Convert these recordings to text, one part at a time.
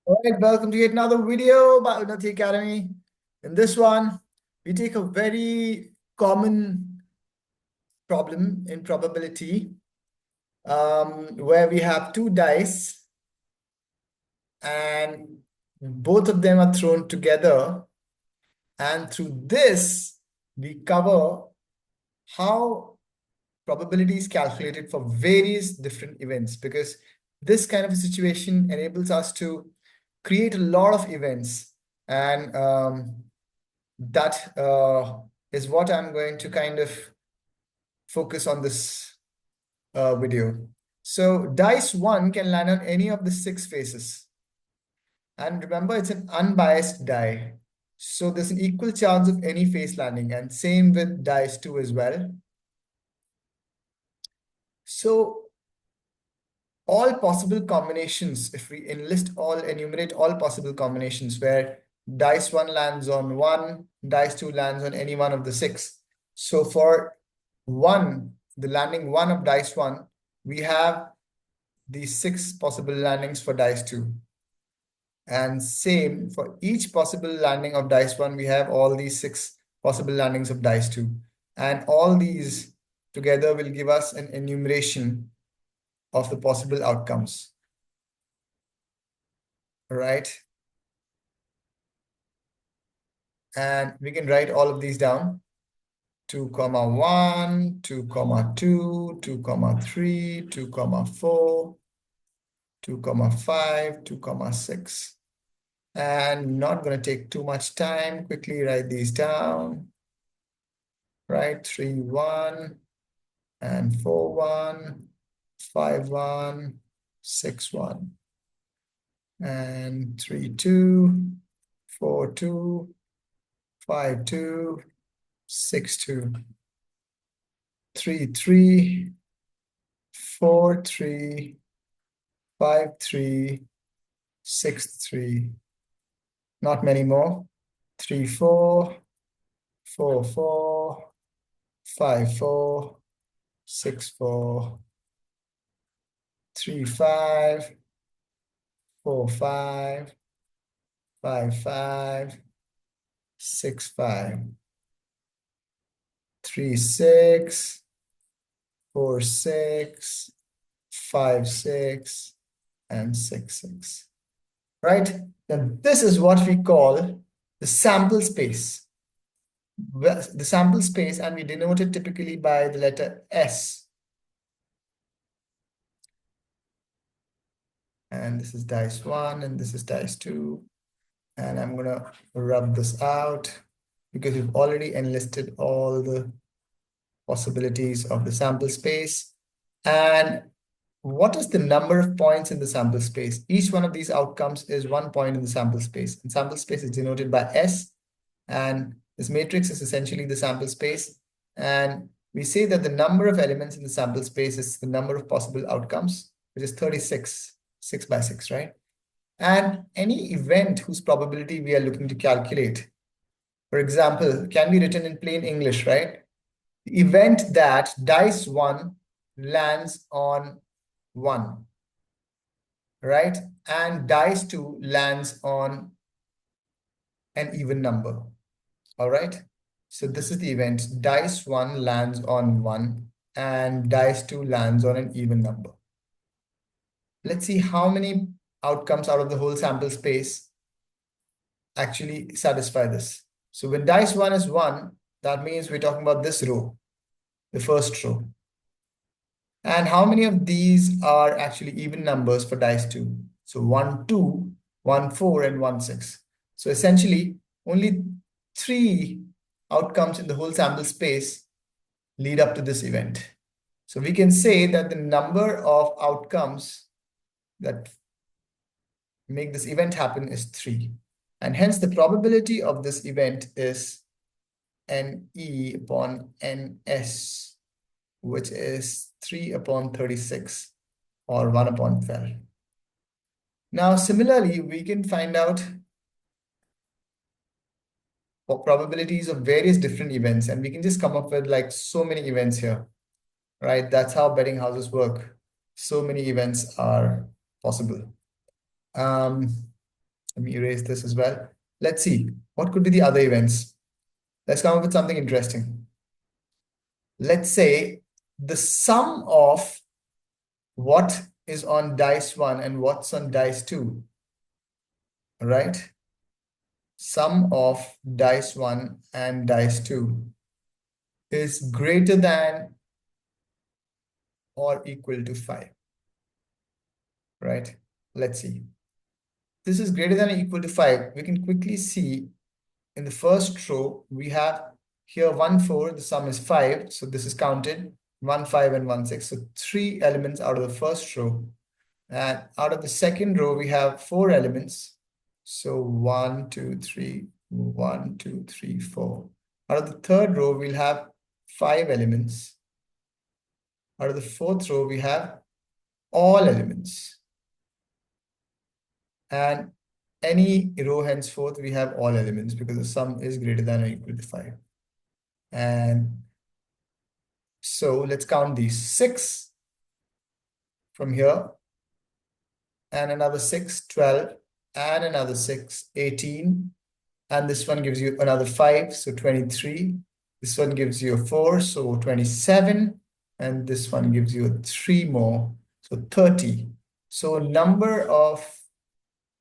All right, welcome to yet another video by Unnati Academy. In this one, we take a very common problem in probability where we have two dice and both of them are thrown together. And through this, we cover how probability is calculated for various different events, because this kind of a situation enables us to create a lot of events, and that is what I'm going to kind of focus on this video. So dice 1 can land on any of the 6 faces, and remember, it's an unbiased die, so there's an equal chance of any face landing, and same with dice 2 as well. So all possible combinations, if we enumerate all possible combinations where dice 1 lands on 1, dice 2 lands on any one of the 6. So for the landing 1 of dice 1, we have these 6 possible landings for dice 2. And same for each possible landing of dice 1, we have all these 6 possible landings of dice 2. And all these together will give us an enumeration of the possible outcomes. Right? And we can write all of these down. 2, 1, 2, 2, 2, 3, 2, 4, 2, 5, 2, 6. And not going to take too much time. Quickly write these down. Right? 3, 1, and 4, 1, 5, 1, 6, 1. And 3, 2, 4, 2, 5, 2, 6, 2, 3, 3, 4, 3, 5, 3, 6, 3. Not many more. 3, 4, 4, 4, 5, 4, 6, 4, 3, 5, 4, 5, 5, 5, 6, 5. 3, 6, 4, 6, 5, 6, and 6, 6. Right? Now, this is what we call the sample space. The sample space, and we denote it typically by the letter S. And this is dice 1, and this is dice 2. And I'm going to rub this out because we've already enlisted all the possibilities of the sample space. And what is the number of points in the sample space? Each one of these outcomes is 1 point in the sample space. And sample space is denoted by S. And this matrix is essentially the sample space. And we say that the number of elements in the sample space is the number of possible outcomes, which is 36, 6 by 6, right? And any event whose probability we are looking to calculate, for example, can be written in plain English, right? The event that dice 1 lands on 1, right? And dice 2 lands on an even number, all right? So this is the event. Dice 1 lands on 1 and dice 2 lands on an even number. Let's see how many outcomes out of the whole sample space actually satisfy this. So when dice 1 is 1, that means we're talking about this row, the first row. And how many of these are actually even numbers for dice 2? So 1, 2, 1, 4, and 1, 6. So essentially, only 3 outcomes in the whole sample space lead up to this event. So we can say that the number of outcomes that make this event happen is 3. And hence the probability of this event is NE upon NS, which is 3 upon 36 or 1 upon 12. Now, similarly, we can find out probabilities of various different events, and we can just come up with like so many events here, right? That's how betting houses work. So many events are possible. Let me erase this as well. Let's see, what could be the other events? Let's come up with something interesting. Let's say the sum of what is on dice 1 and what's on dice 2, right? Sum of dice 1 and dice 2 is greater than or equal to 5, right? Let's see. This is greater than or equal to 5. We can quickly see in the first row, we have here 1, 4, the sum is 5. So this is counted 1, 5, and 1, 6. So 3 elements out of the first row. And out of the second row, we have 4 elements. So 1, 2, 3, 1, 2, 3, 4. Out of the third row, we'll have 5 elements. Out of the fourth row, we have all elements. And any row henceforth, we have all elements because the sum is greater than or equal to 5. And so let's count these 6 from here, and another 6, 12, and another 6, 18. And this one gives you another 5, so 23. This one gives you a 4, so 27. And this one gives you a 3 more, so 30. So number of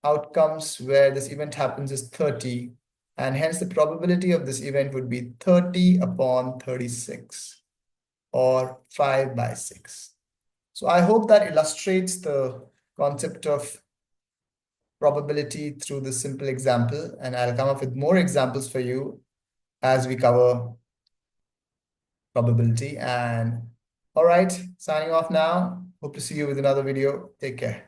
outcomes where this event happens is 30. And hence the probability of this event would be 30 upon 36, or 5 by 6. So I hope that illustrates the concept of probability through this simple example, and I'll come up with more examples for you as we cover probability. And all right, signing off now. Hope to see you with another video. Take care.